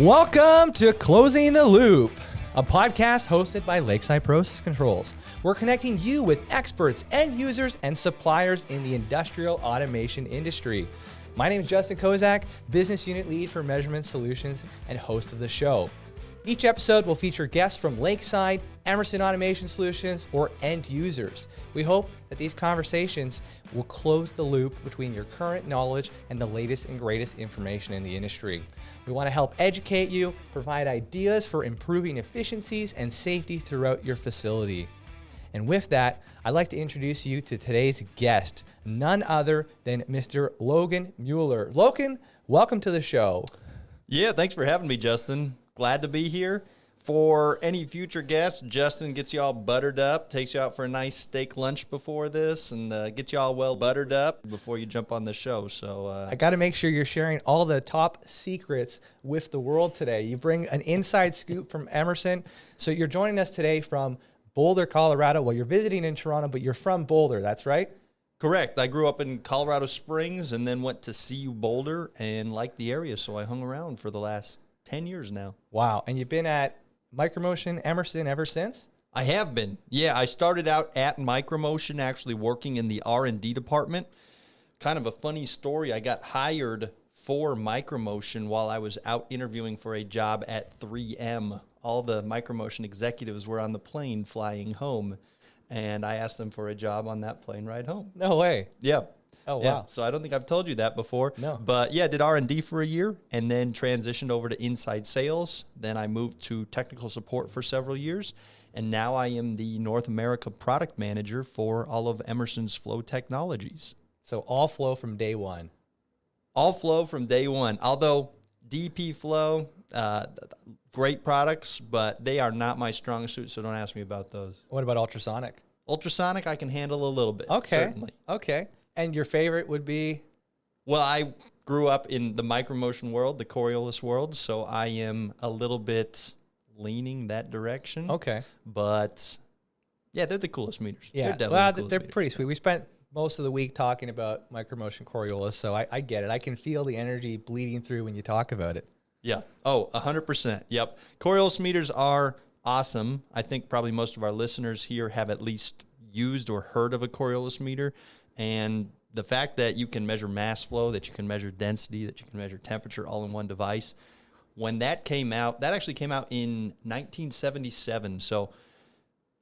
Welcome to Closing the Loop, a podcast hosted by Lakeside Process Controls. We're connecting you with experts, end users, and suppliers in the industrial automation industry. My name is 𝗧𝗜𝗠𝗘, Business Unit Lead for Measurement Solutions and host of the show. Each episode will feature guests from Lakeside, Emerson Automation Solutions, or end users. We hope that these conversations will close the loop between your current knowledge and the latest and greatest information in the industry. We want to help educate you, provide ideas for improving efficiencies and safety throughout your facility. And with that, I'd like to introduce you to today's guest, none other than Mr. Logan Mueller. Logan, welcome to the show. Yeah, thanks for having me, Justin. Glad to be here. For any future guests, Justin gets you all buttered up, takes you out for a nice steak lunch before this, and gets you all well buttered up before you jump on the show. So I got to make sure you're sharing all the top secrets with the world today. You bring an inside scoop from Emerson. So you're joining us today from Boulder, Colorado. Well, you're visiting in Toronto, but you're from Boulder. That's right? Correct. I grew up in Colorado Springs and then went to CU Boulder and liked the area, so I hung around for the last 10 years now. Wow. And you've been at Micromotion Emerson ever since? I have been. Yeah, I started out at Micromotion actually working in the R&D department. Kind of a funny story. I got hired for Micromotion while I was out interviewing for a job at 3M. All the Micromotion executives were on the plane flying home, and I asked them for a job on that plane ride home. No way. Yeah. Oh, wow. Yeah, so I don't think I've told you that before. No. But yeah, did R&D for a year and then transitioned over to inside sales. Then I moved to technical support for several years. And now I am the North America product manager for all of Emerson's flow technologies. So all flow from day one. All flow from day one. Although DP flow, great products, but they are not my strong suit, so don't ask me about those. What about ultrasonic? Ultrasonic, I can handle a little bit, Okay. certainly. Okay. And your favorite would be? Well, I grew up in the Micromotion world, the Coriolis world, so I am a little bit leaning that direction. Okay. But, yeah, they're the coolest meters. Yeah. They're definitely Well, the coolest they're meters. pretty sweet. We spent most of the week talking about Micromotion Coriolis, so I get it. I can feel the energy bleeding through when you talk about it. Yeah. Oh, 100%. Yep. Coriolis meters are awesome. I think probably most of our listeners here have at least used or heard of a Coriolis meter. And the fact that you can measure mass flow, that you can measure density, that you can measure temperature all in one device, when that came out, that actually came out in 1977. So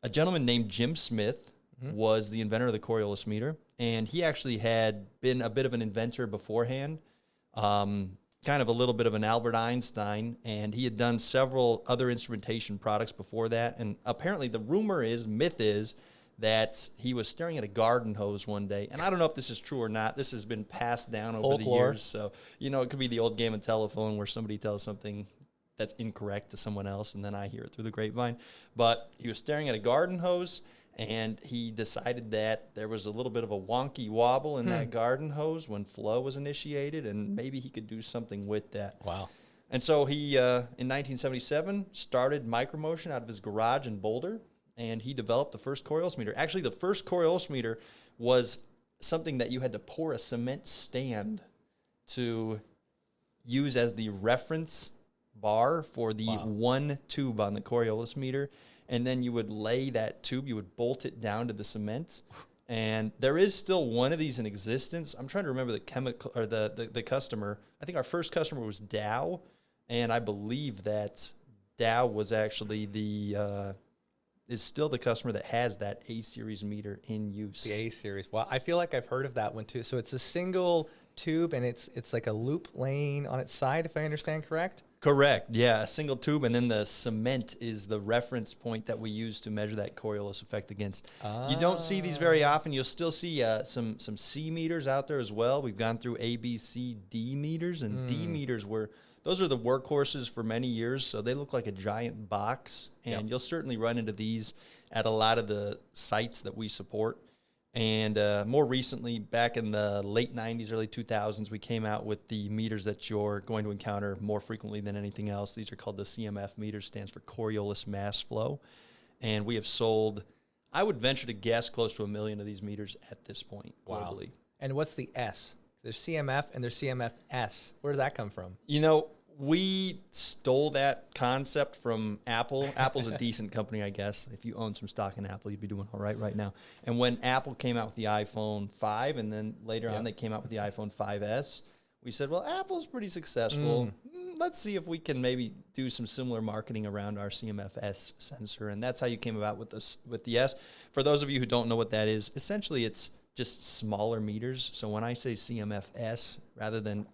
a gentleman named Jim Smith was the inventor of the Coriolis meter, and he actually had been a bit of an inventor beforehand, kind of a little bit of an Albert Einstein, and he had done several other instrumentation products before that. And apparently the myth is, that he was staring at a garden hose one day. And I don't know if this is true or not. This has been passed down over the years. So, it could be the old game of telephone where somebody tells something that's incorrect to someone else, and then I hear it through the grapevine. But he was staring at a garden hose, and he decided that there was a little bit of a wonky wobble in that garden hose when flow was initiated, and maybe he could do something with that. Wow. And so he, in 1977, started Micromotion out of his garage in Boulder, and he developed the first Coriolis meter. Actually, the first Coriolis meter was something that you had to pour a cement stand to use as the reference bar for the one tube on the Coriolis meter. And then you would lay that tube, you would bolt it down to the cement. And there is still one of these in existence. I'm trying to remember the chemical or the customer. I think our first customer was Dow, and I believe that Dow was actually is still the customer that has that A-series meter in use. The A-series. Wow. I feel like I've heard of that one too. So it's a single tube, and it's like a loop laying on its side, if I understand correct? Correct. Yeah, a single tube, and then the cement is the reference point that we use to measure that Coriolis effect against. You don't see these very often. You'll still see some C meters out there as well. We've gone through A, B, C, D meters, and D meters those are the workhorses for many years, so they look like a giant box, and you'll certainly run into these at a lot of the sites that we support. And more recently, back in the late 90s, early 2000s, we came out with the meters that you're going to encounter more frequently than anything else. These are called the CMF meters, stands for Coriolis Mass Flow. And we have sold, I would venture to guess, close to 1 million of these meters at this point globally. Wow. And what's the S? There's CMF and there's CMFS. Where does that come from? We stole that concept from Apple. Apple's a decent company, I guess. If you own some stock in Apple, you'd be doing all right now. And when Apple came out with the iPhone 5, and then later on they came out with the iPhone 5S, we said, well, Apple's pretty successful. Let's see if we can maybe do some similar marketing around our CMFS sensor. And that's how you came about with the S. For those of you who don't know what that is, essentially it's just smaller meters. So when I say CMFS, rather than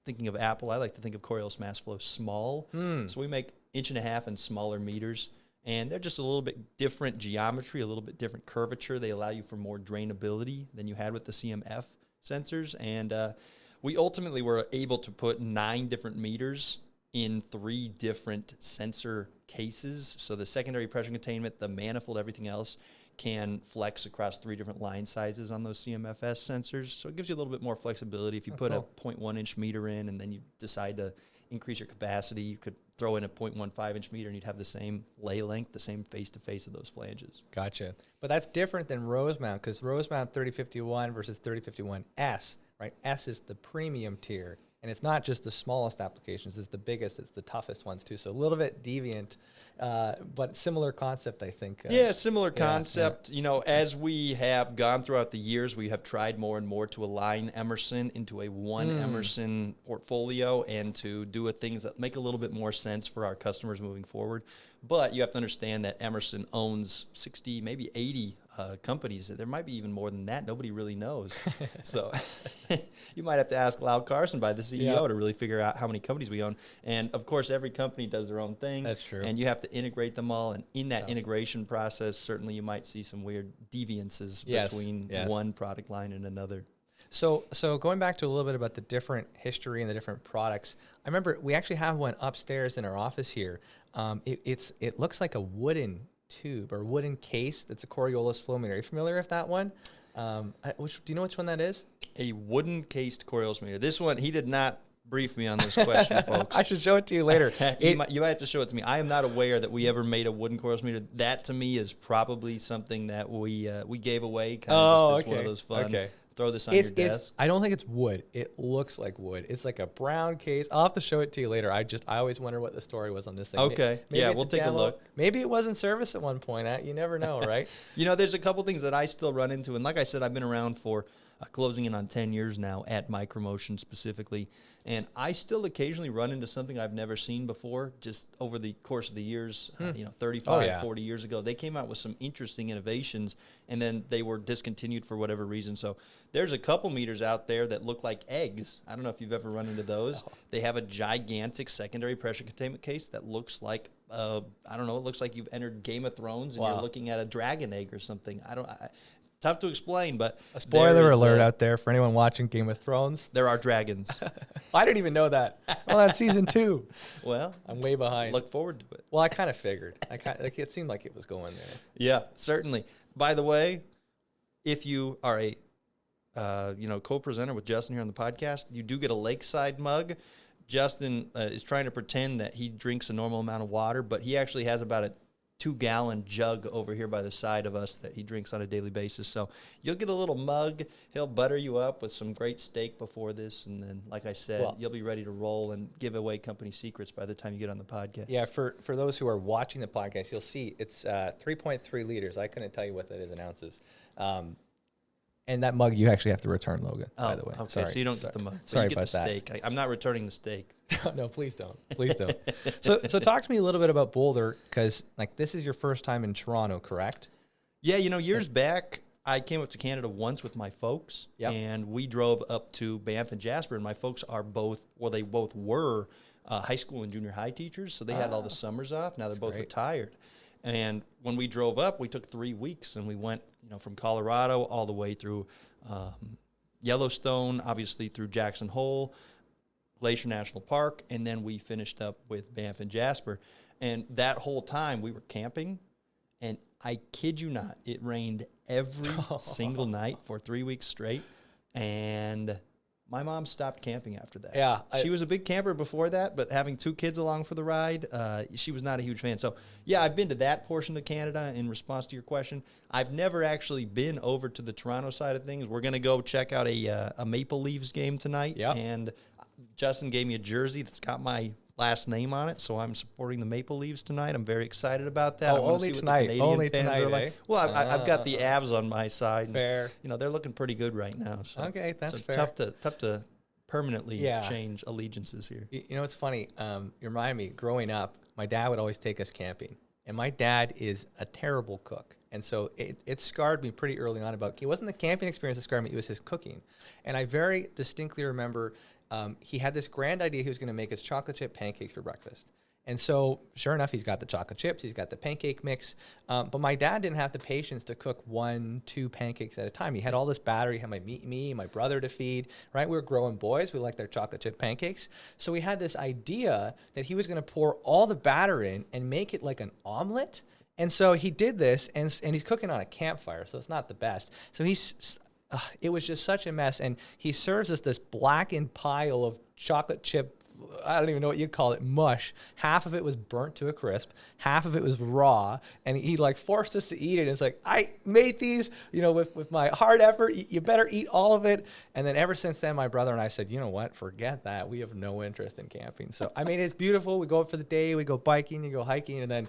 thinking of Apple, I like to think of Coriolis Mass Flow small. So we make 1.5 inch and smaller meters. And they're just a little bit different geometry, a little bit different curvature. They allow you for more drainability than you had with the CMF sensors. And we ultimately were able to put 9 different meters in 3 different sensor cases. So the secondary pressure containment, the manifold, everything else can flex across 3 different line sizes on those CMFS sensors. So it gives you a little bit more flexibility. If you put a 0.1 inch meter in and then you decide to increase your capacity, you could throw in a 0.15 inch meter and you'd have the same lay length, the same face-to-face of those flanges. Gotcha. But that's different than Rosemount, because Rosemount 3051 versus 3051S, right? S is the premium tier, and it's not just the smallest applications, it's the biggest, it's the toughest ones too. So a little bit deviant, but similar concept, I think. Yeah, similar concept. Yeah. You know, as we have gone throughout the years, we have tried more and more to align Emerson into a one Emerson portfolio and to do things that make a little bit more sense for our customers moving forward. But you have to understand that Emerson owns 60, maybe 80 companies. There might be even more than that. Nobody really knows. So you might have to ask 𝗧𝗜𝗠𝗘, the CEO, to really figure out how many companies we own. And, of course, every company does their own thing. That's true. And you have to integrate them all. And in that integration process, certainly you might see some weird deviances between one product line and another. So going back to a little bit about the different history and the different products, I remember we actually have one upstairs in our office here. It looks like a wooden tube or wooden case that's a Coriolis flow meter. Are you familiar with that one? Do you know which one that is? A wooden cased Coriolis meter. This one, he did not brief me on this question, folks. I should show it to you later. You might have to show it to me. I am not aware that we ever made a wooden Coriolis meter. That, to me, is probably something that we gave away. Kind of just one of those fun. Throw this on your desk. I don't think it's wood. It looks like wood. It's like a brown case. I'll have to show it to you later. I always wonder what the story was on this thing. Okay. Maybe we'll take a look. Maybe it was in service at one point. You never know, right? You know, there's a couple things that I still run into. And like I said, I've been around for closing in on 10 years now at Micromotion specifically. And I still occasionally run into something I've never seen before just over the course of the years, 35, 40 years ago. They came out with some interesting innovations, and then they were discontinued for whatever reason. So there's a couple meters out there that look like eggs. I don't know if you've ever run into those. They have a gigantic secondary pressure containment case that looks like, it looks like you've entered Game of Thrones and you're looking at a dragon egg or something. Tough to explain, but a spoiler alert out there for anyone watching Game of Thrones. There are dragons. I didn't even know that. Well, that's season 2. Well, I'm way behind. Look forward to it. Well, I kind of figured. It seemed like it was going there. Yeah, certainly. By the way, if you are a co-presenter with Justin here on the podcast, you do get a Lakeside mug. Justin is trying to pretend that he drinks a normal amount of water, but he actually has about a 2-gallon jug over here by the side of us that he drinks on a daily basis. So you'll get a little mug. He'll butter you up with some great steak before this. And then, like I said, you'll be ready to roll and give away company secrets by the time you get on the podcast. Yeah, for those who are watching the podcast, you'll see it's 3.3 liters. I couldn't tell you what that is in ounces. And that mug you actually have to return, Logan, by the way. Okay, sorry. So you don't get the mug. Sorry you get about the steak. I'm not returning the steak. No, please don't. Please don't. So talk to me a little bit about Boulder, because this is your first time in Toronto, correct? Yeah, years back, I came up to Canada once with my folks, and we drove up to Banff and Jasper, and my folks are both were high school and junior high teachers, so they had all the summers off. Now they're both retired. And when we drove up, we took 3 weeks, and we went from Colorado all the way through Yellowstone, obviously through Jackson Hole, Glacier National Park, and then we finished up with Banff and Jasper. And that whole time we were camping, and I kid you not, it rained every single night for 3 weeks straight, and my mom stopped camping after that. Yeah. She was a big camper before that, but having 2 kids along for the ride, she was not a huge fan. So, yeah, I've been to that portion of Canada in response to your question. I've never actually been over to the Toronto side of things. We're going to go check out a Maple Leafs game tonight, and Justin gave me a jersey that's got my last name on it, so I'm supporting the Maple Leafs tonight. I'm very excited about that. Oh, only tonight. Only tonight, eh? Well, I've got the Avs on my side. Fair. And, they're looking pretty good right now. So, okay, that's fair. Tough to permanently change allegiances here. It's funny. You remind me, growing up, my dad would always take us camping. And my dad is a terrible cook. And so it scarred me pretty early on it wasn't the camping experience that scarred me, it was his cooking. And I very distinctly remember he had this grand idea he was going to make us chocolate chip pancakes for breakfast. And so, sure enough, he's got the chocolate chips, he's got the pancake mix. But my dad didn't have the patience to cook 1-2 pancakes at a time. He had all this batter. He had my brother to feed, right? We were growing boys. We liked their chocolate chip pancakes. So we had this idea that he was going to pour all the batter in and make it like an omelet. And so he did this, and he's cooking on a campfire, so it's not the best. So it was just such a mess. And he serves us this blackened pile of chocolate chip, I don't even know what you'd call it, mush. Half of it was burnt to a crisp. Half of it was raw. And he forced us to eat it. It's like, I made these, with my hard effort. You better eat all of it. And then ever since then, my brother and I said, you know what? Forget that. We have no interest in camping. So, it's beautiful. We go up for the day. We go biking. You go hiking. And then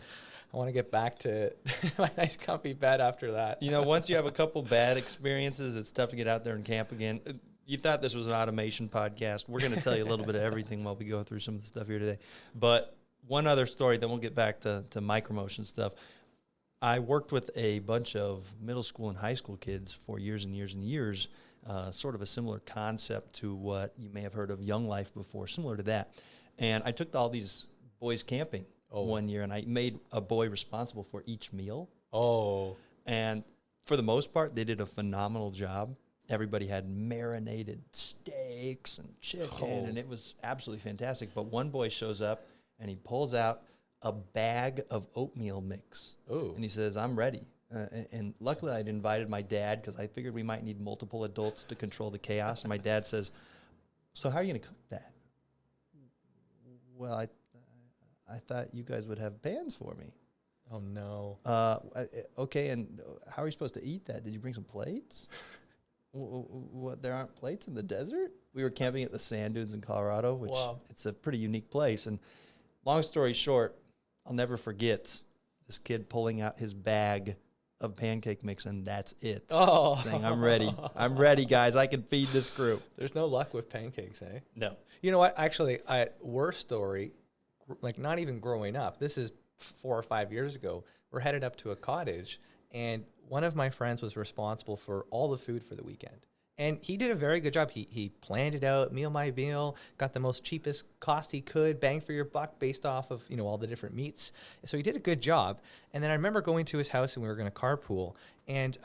I want to get back to my nice comfy bed after that. Once you have a couple bad experiences, it's tough to get out there and camp again. You thought this was an automation podcast. We're going to tell you a little bit of everything while we go through some of the stuff here today. But one other story, then we'll get back to micromotion stuff. I worked with a bunch of middle school and high school kids for years and years and years, sort of a similar concept to what you may have heard of Young Life before, similar to that. And I took all these boys camping one year, and I made a boy responsible for each meal. Oh. And for the most part, they did a phenomenal job. Everybody had marinated steaks and chicken, and it was absolutely fantastic. But one boy shows up, and he pulls out a bag of oatmeal mix. Ooh. And he says, I'm ready. And luckily, I'd invited my dad because I figured we might need multiple adults to control the chaos. And my dad says, so how are you going to cook that? Well, I thought you guys would have pans for me. Oh, no. Okay, and how are you supposed to eat that? Did you bring some plates? What, there aren't plates in the desert? We were camping at the sand dunes in Colorado, which it's a pretty unique place. And long story short, I'll never forget this kid pulling out his bag of pancake mix, and that's it. Oh. Saying, I'm ready. I'm ready, guys. I can feed this group. There's no luck with pancakes, eh? No. You know what? Actually, worst story, not even growing up. This is 4 or 5 years ago. We're headed up to a cottage, and one of my friends was responsible for all the food for the weekend. And he did a very good job. He planned it out, meal by meal, got the most cheapest cost he could, bang for your buck based off of, all the different meats. So he did a good job. And then I remember going to his house, and we were going to carpool. And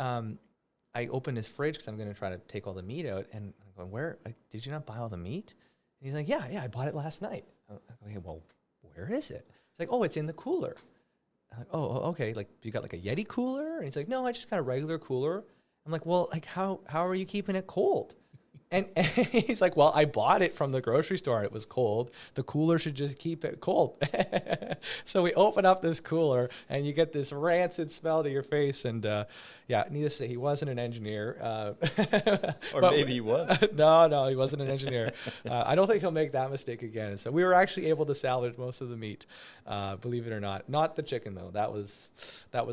I opened his fridge because I'm going to try to take all the meat out. And I'm going, did you not buy all the meat? And he's like, yeah, I bought it last night. I'm like, well, where is it? He's like, oh, it's in the cooler. I'm like, oh, okay. Like, you got like a Yeti cooler? And he's like, no, I just got a regular cooler. I'm like, well, like, how are you keeping it cold? And he's like, well, I bought it from the grocery store and it was cold. The cooler should just keep it cold. So we open up this cooler and you get this rancid smell to your face. And needless to say, he wasn't an engineer. Or maybe he was. No, he wasn't an engineer. I don't think he'll make that mistake again. So we were actually able to salvage most of the meat, believe it or not. Not the chicken, though. That was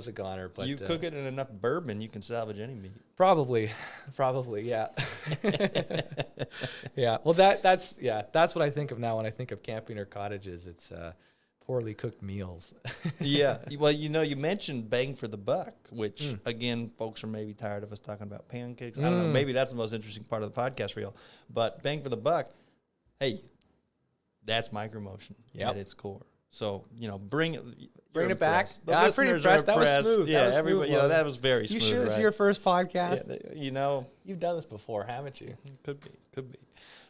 a goner. But you cook it in enough bourbon, you can salvage any meat. Probably, yeah. Yeah. Well, that's what I think of now when I think of camping or cottages. It's poorly cooked meals. Yeah. Well, you mentioned bang for the buck, which again, folks are maybe tired of us talking about pancakes. I don't know. Maybe that's the most interesting part of the podcast for y'all. But bang for the buck, hey, that's micromotion at its core. So, bring it back. Yeah, I'm pretty impressed. That was smooth. Yeah, everybody. That was very smooth. You sure this is your first podcast? Yeah, you've done this before, haven't you? Could be.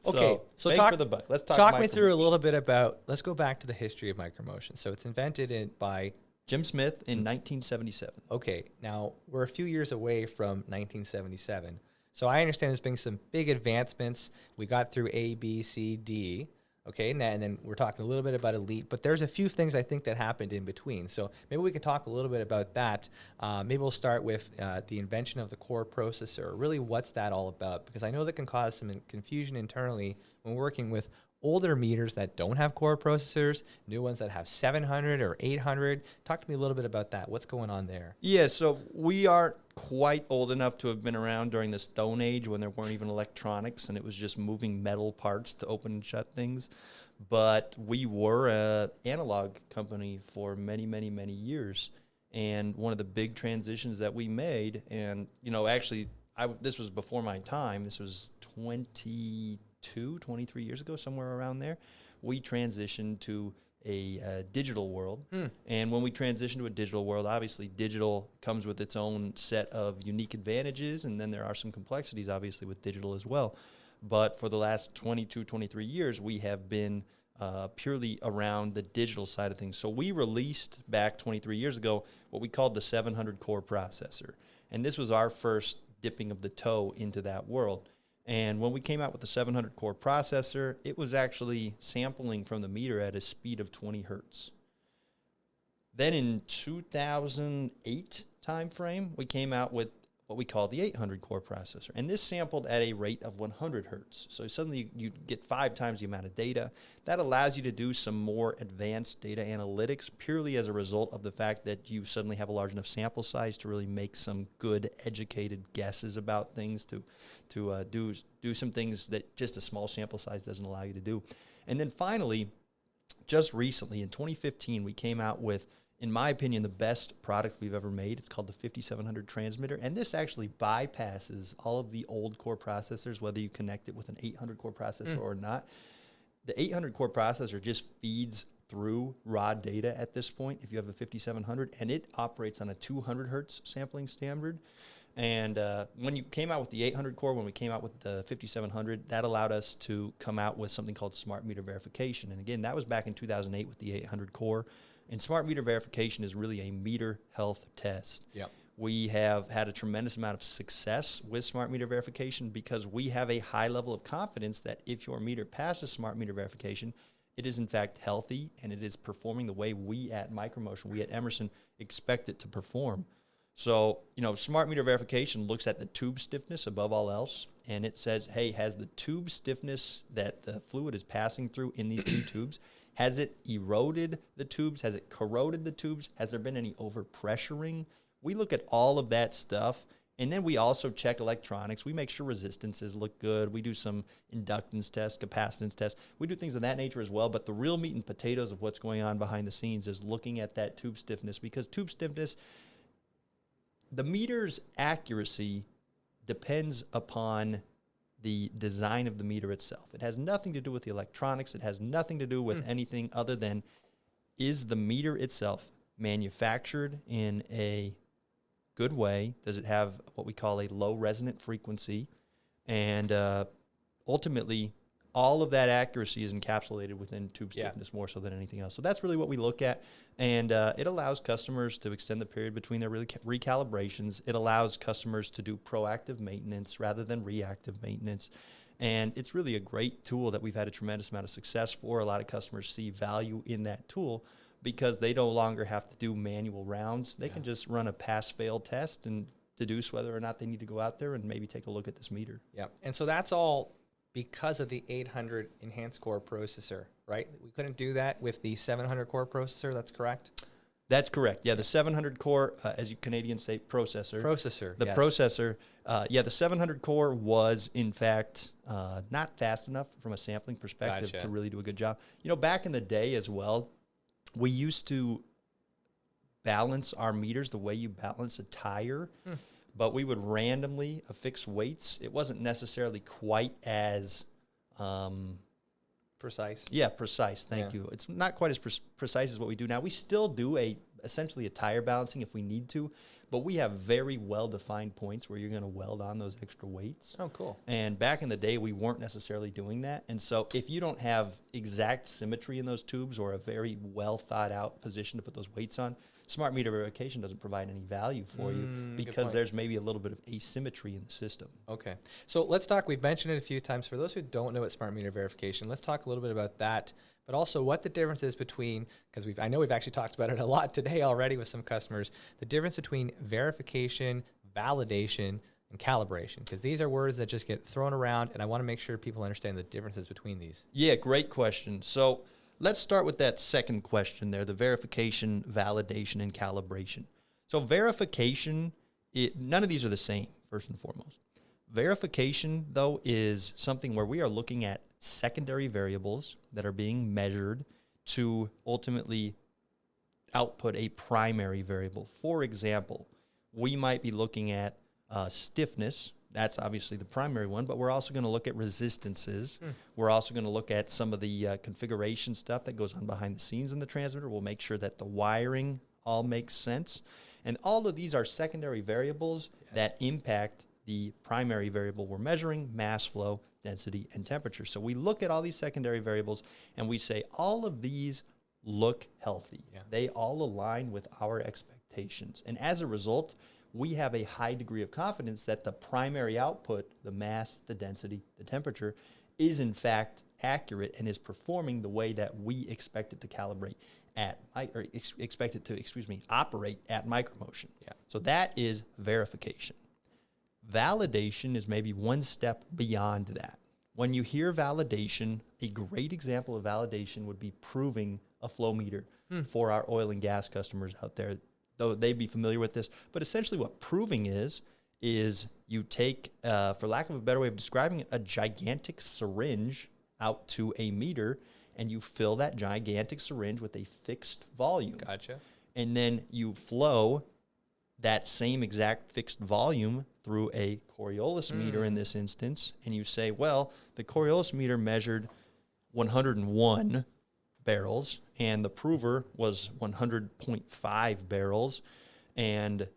Okay, so bang for the buck. Let's talk me through a little bit about. Let's go back to the history of micromotion. So it's invented by Jim Smith in 1977. Okay, now we're a few years away from 1977. So I understand there's been some big advancements. We got through A, B, C, D. Okay, and then we're talking a little bit about elite, but there's a few things I think that happened in between. So maybe we can talk a little bit about that. Maybe we'll start with the invention of the core processor. Really, what's that all about? Because I know that can cause some confusion internally when working with older meters that don't have core processors, new ones that have 700 or 800. Talk to me a little bit about that. What's going on there? Yeah, so we aren't quite old enough to have been around during the Stone Age when there weren't even electronics and it was just moving metal parts to open and shut things. But we were an analog company for many, many, many years. And one of the big transitions that we made, and, actually, this was before my time. This was 23 years ago, somewhere around there. We transitioned to a digital world. And when we transition to a digital world, obviously digital comes with its own set of unique advantages, and then there are some complexities, obviously, with digital as well. But for the last 22, 23 years, we have been purely around the digital side of things. So we released back 23 years ago what we called the 700 core processor. And this was our first dipping of the toe into that world. And when we came out with the 700 core processor, it was actually sampling from the meter at a speed of 20 hertz. Then in 2008 timeframe, we came out with what we call the 800 core processor. And this sampled at a rate of 100 hertz. So suddenly you get 5 times the amount of data. That allows you to do some more advanced data analytics purely as a result of the fact that you suddenly have a large enough sample size to really make some good educated guesses about things, to do some things that just a small sample size doesn't allow you to do. And then finally, just recently in 2015, we came out with, in my opinion, the best product we've ever made. It's called the 5700 transmitter, and this actually bypasses all of the old core processors, whether you connect it with an 800 core processor or not. The 800 core processor just feeds through raw data at this point if you have a 5700, and it operates on a 200 hertz sampling standard. And when you came out with the 800 core, when we came out with the 5700, that allowed us to come out with something called smart meter verification. And again, that was back in 2008 with the 800 core. And smart meter verification is really a meter health test. Yep. We have had a tremendous amount of success with smart meter verification because we have a high level of confidence that if your meter passes smart meter verification, it is in fact healthy and it is performing the way we at Micromotion, we at Emerson, expect it to perform. So, smart meter verification looks at the tube stiffness above all else, and it says, hey, has the tube stiffness that the fluid is passing through in these two tubes, has it eroded the tubes? Has it corroded the tubes? Has there been any overpressuring? We look at all of that stuff, and then we also check electronics. We make sure resistances look good. We do some inductance tests, capacitance tests. We do things of that nature as well, but the real meat and potatoes of what's going on behind the scenes is looking at that tube stiffness, because tube stiffness, the meter's accuracy depends upon the design of the meter itself. It has nothing to do with the electronics. It has nothing to do with anything other than, is the meter itself manufactured in a good way? Does it have what we call a low resonant frequency? And ultimately, all of that accuracy is encapsulated within tube stiffness more so than anything else. So that's really what we look at. And it allows customers to extend the period between their recalibrations. It allows customers to do proactive maintenance rather than reactive maintenance. And it's really a great tool that we've had a tremendous amount of success for. A lot of customers see value in that tool because they no longer have to do manual rounds. They can just run a pass-fail test and deduce whether or not they need to go out there and maybe take a look at this meter. Yeah, and so that's all because of the 800 enhanced core processor, right? We couldn't do that with the 700 core processor, that's correct? That's correct. Yeah, the 700 core, as you Canadians say, processor. The processor, the 700 core was, in fact, not fast enough from a sampling perspective to really do a good job. Back in the day as well, we used to balance our meters the way you balance a tire. But we would randomly affix weights. It wasn't necessarily quite as precise. Yeah, precise. Thank you. It's not quite as precise as what we do now. We still do essentially a tire balancing if we need to, but we have very well-defined points where you're going to weld on those extra weights. Oh, cool. And back in the day, we weren't necessarily doing that. And so if you don't have exact symmetry in those tubes or a very well-thought-out position to put those weights on, smart meter verification doesn't provide any value for you because there's maybe a little bit of asymmetry in the system. Okay. So let's talk, we've mentioned it a few times. For those who don't know what smart meter verification, let's talk a little bit about that, but also what the difference is between, because I know we've actually talked about it a lot today already with some customers, the difference between verification, validation, and calibration? Because these are words that just get thrown around, and I want to make sure people understand the differences between these. Yeah, great question. So let's start with that second question there, the verification, validation, and calibration. So verification, none of these are the same, first and foremost. Verification, though, is something where we are looking at secondary variables that are being measured to ultimately output a primary variable. For example, we might be looking at stiffness. That's obviously the primary one, but we're also going to look at resistances. We're also going to look at some of the configuration stuff that goes on behind the scenes in the transmitter. We'll make sure that the wiring all makes sense. And all of these are secondary variables that impact the primary variable we're measuring: mass flow, density, and temperature. So we look at all these secondary variables and we say all of these look healthy. Yeah. They all align with our expectations. And as a result, we have a high degree of confidence that the primary output, the mass, the density, the temperature, is in fact accurate and is performing the way that we expect it to calibrate at, or expect it to, operate at micromotion. Yeah. So that is verification. Validation is maybe one step beyond that. When you hear validation, a great example of validation would be proving a flow meter for our oil and gas customers out there, though they'd be familiar with this. But essentially what proving is you take, for lack of a better way of describing it, a gigantic syringe out to a meter, and you fill that gigantic syringe with a fixed volume. Gotcha. And then you flow that same exact fixed volume through a Coriolis meter in this instance, and you say, well, the Coriolis meter measured 101 barrels, and the prover was 100.5 barrels, and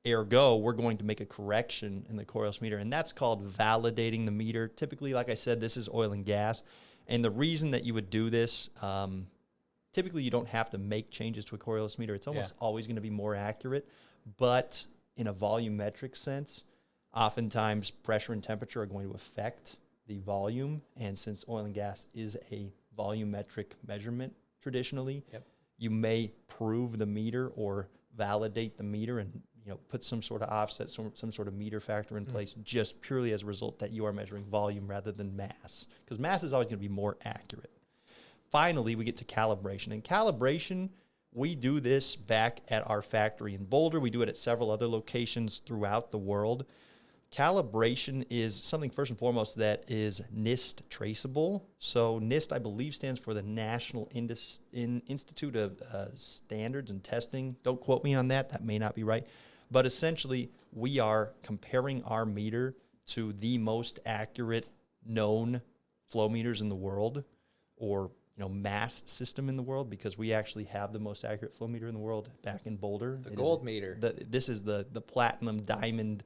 ergo, we're going to make a correction in the Coriolis meter, and that's called validating the meter. Typically, like I said, this is oil and gas, and the reason that you would do this, typically you don't have to make changes to a Coriolis meter. It's almost always going to be more accurate, but in a volumetric sense, oftentimes pressure and temperature are going to affect the volume, and since oil and gas is a volumetric measurement traditionally, you may prove the meter or validate the meter and put some sort of offset, some sort of meter factor in place, just purely as a result that you are measuring volume rather than mass, because mass is always going to be more accurate. Finally, we get to calibration. And calibration, we do this back at our factory in Boulder. We do it at several other locations throughout the world. Calibration is something, first and foremost, that is NIST traceable. So NIST, I believe, stands for the National Institute of Standards and Testing. Don't quote me on that. That may not be right. But essentially, we are comparing our meter to the most accurate known flow meters in the world, or mass system in the world, because we actually have the most accurate flow meter in the world back in Boulder. The gold meter. This is the platinum diamond,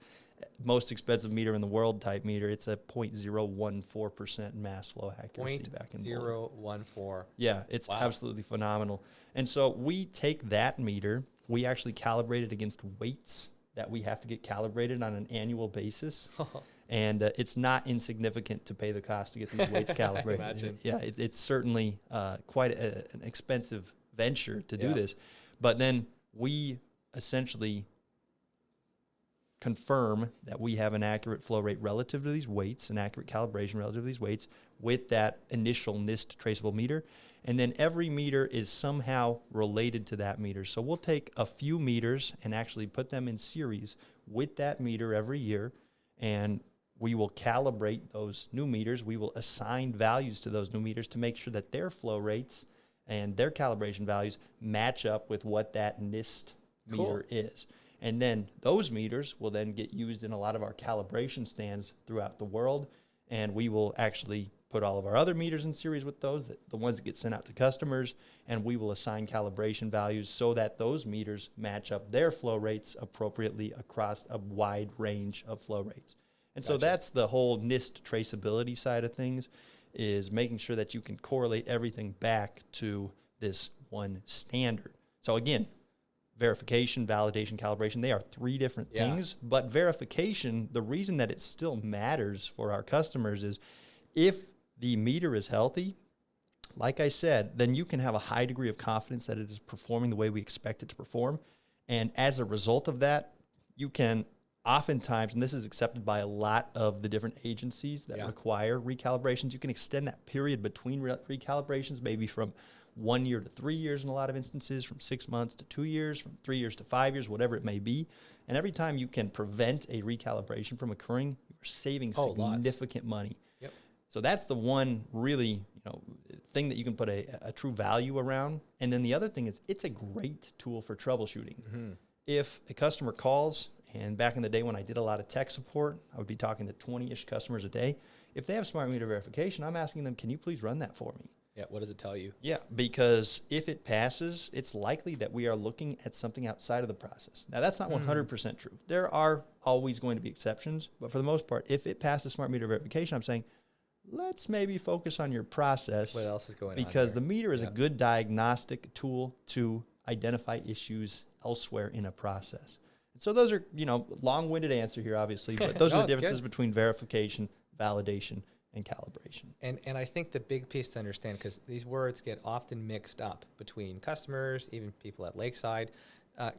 most expensive meter in the world type meter. It's a 0.014% mass flow accuracy back in Boulder. 0.014. Yeah, it's absolutely phenomenal. And so we take that meter, we actually calibrate it against weights that we have to get calibrated on an annual basis. And it's not insignificant to pay the cost to get these weights calibrated. It's certainly quite an expensive venture to do this. But then we essentially confirm that we have an accurate flow rate relative to these weights, an accurate calibration relative to these weights with that initial NIST traceable meter. And then every meter is somehow related to that meter. So we'll take a few meters and actually put them in series with that meter every year, and we will calibrate those new meters. We will assign values to those new meters to make sure that their flow rates and their calibration values match up with what that NIST meter is. And then those meters will then get used in a lot of our calibration stands throughout the world, and we will actually put all of our other meters in series with those, the ones that get sent out to customers, and we will assign calibration values so that those meters match up their flow rates appropriately across a wide range of flow rates. And so that's the whole NIST traceability side of things, is making sure that you can correlate everything back to this one standard. So again, verification, validation, calibration, they are three different things. But verification, the reason that it still matters for our customers is if the meter is healthy, like I said, then you can have a high degree of confidence that it is performing the way we expect it to perform. And as a result of that, you can oftentimes, and this is accepted by a lot of the different agencies that require recalibrations, you can extend that period between recalibrations, maybe from 1 year to 3 years in a lot of instances, from 6 months to 2 years, from 3 years to 5 years, whatever it may be. And every time you can prevent a recalibration from occurring, you're saving significant money. Yep. So that's the one really, thing that you can put a true value around. And then the other thing is it's a great tool for troubleshooting. Mm-hmm. If a customer calls, and back in the day when I did a lot of tech support, I would be talking to 20-ish customers a day. If they have smart meter verification, I'm asking them, can you please run that for me? Yeah, what does it tell you? Yeah, because if it passes, it's likely that we are looking at something outside of the process. Now, that's not 100% true. There are always going to be exceptions, but for the most part, if it passes smart meter verification, I'm saying, let's maybe focus on your process. What else is going on? Because the meter is a good diagnostic tool to identify issues elsewhere in a process. And so those are, long-winded answer here, obviously, but those are the differences between verification, validation, and calibration. And I think the big piece to understand, because these words get often mixed up between customers, even people at Lakeside,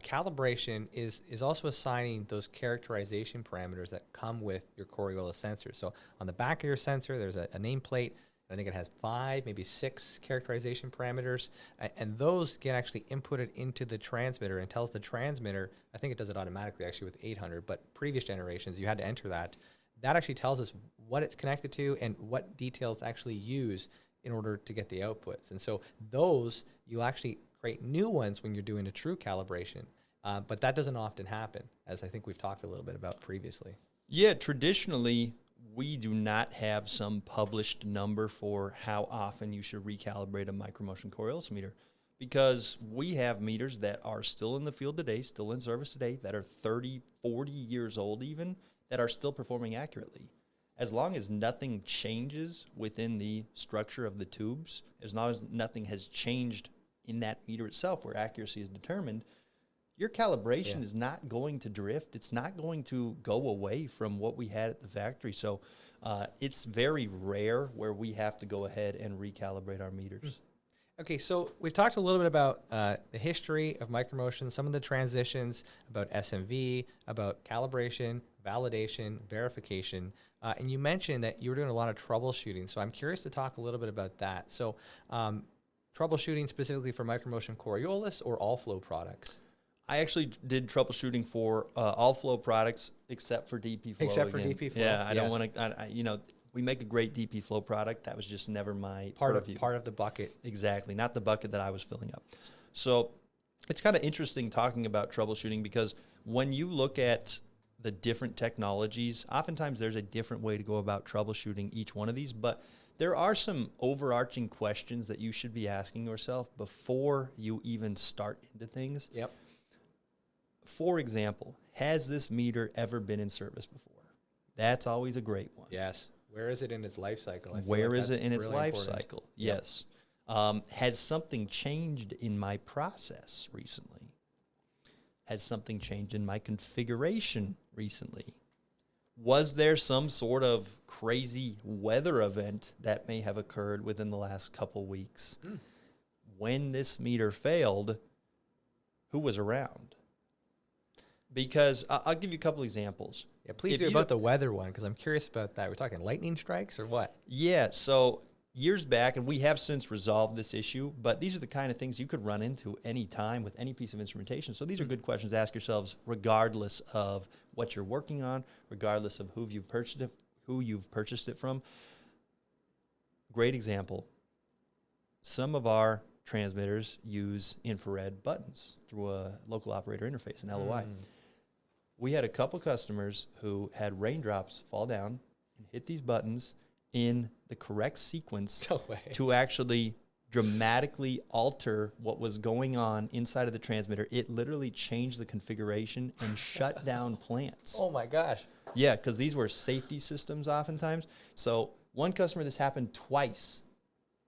calibration is also assigning those characterization parameters that come with your Coriolis sensor. So on the back of your sensor, there's a nameplate. I think it has 5, maybe 6 characterization parameters, and those get actually inputted into the transmitter and tells the transmitter, I think it does it automatically actually with 800, but previous generations, you had to enter that. That actually tells us what it's connected to and what details to actually use in order to get the outputs. And so those, you'll actually create new ones when you're doing a true calibration, but that doesn't often happen, as I think we've talked a little bit about previously. Yeah, traditionally, we do not have some published number for how often you should recalibrate a micromotion Coriolis meter, because we have meters that are still in the field today, still in service today, that are 30, 40 years old even, that are still performing accurately. As long as nothing changes within the structure of the tubes, as long as nothing has changed in that meter itself where accuracy is determined, your calibration is not going to drift. It's not going to go away from what we had at the factory. So it's very rare where we have to go ahead and recalibrate our meters. Okay, so we've talked a little bit about the history of micromotion, some of the transitions, about SMV, about calibration, validation, verification, and you mentioned that you were doing a lot of troubleshooting. So I'm curious to talk a little bit about that. So troubleshooting specifically for micromotion Coriolis or all flow products? I actually did troubleshooting for all flow products except for DP flow. Except for DP flow. Yeah, I don't want to, we make a great DP flow product. That was just never my purview. Part of the bucket. Exactly, not the bucket that I was filling up. So it's kind of interesting talking about troubleshooting, because when you look at the different technologies, oftentimes there's a different way to go about troubleshooting each one of these, but there are some overarching questions that you should be asking yourself before you even start into things. Yep. For example, has this meter ever been in service before? That's always a great one. Yes. Where is it in its life cycle? Where is it in its life cycle? Yes. Has something changed in my process recently? Has something changed in my configuration recently? Was there some sort of crazy weather event that may have occurred within the last couple weeks? When this meter failed, who was around? Because I'll give you a couple examples. Yeah, please do about the weather one, because I'm curious about that. We're talking lightning strikes or what? Yeah, so years back, and we have since resolved this issue, but these are the kind of things you could run into any time with any piece of instrumentation. So these are good questions to ask yourselves, regardless of what you're working on, regardless of who you've purchased it from. Great example. Some of our transmitters use infrared buttons through a local operator interface, an LOI. We had a couple customers who had raindrops fall down and hit these buttons in the correct sequence to actually dramatically alter what was going on inside of the transmitter. It literally changed the configuration and shut down plants. Oh my gosh. Yeah, because these were safety systems oftentimes. So one customer, this happened twice.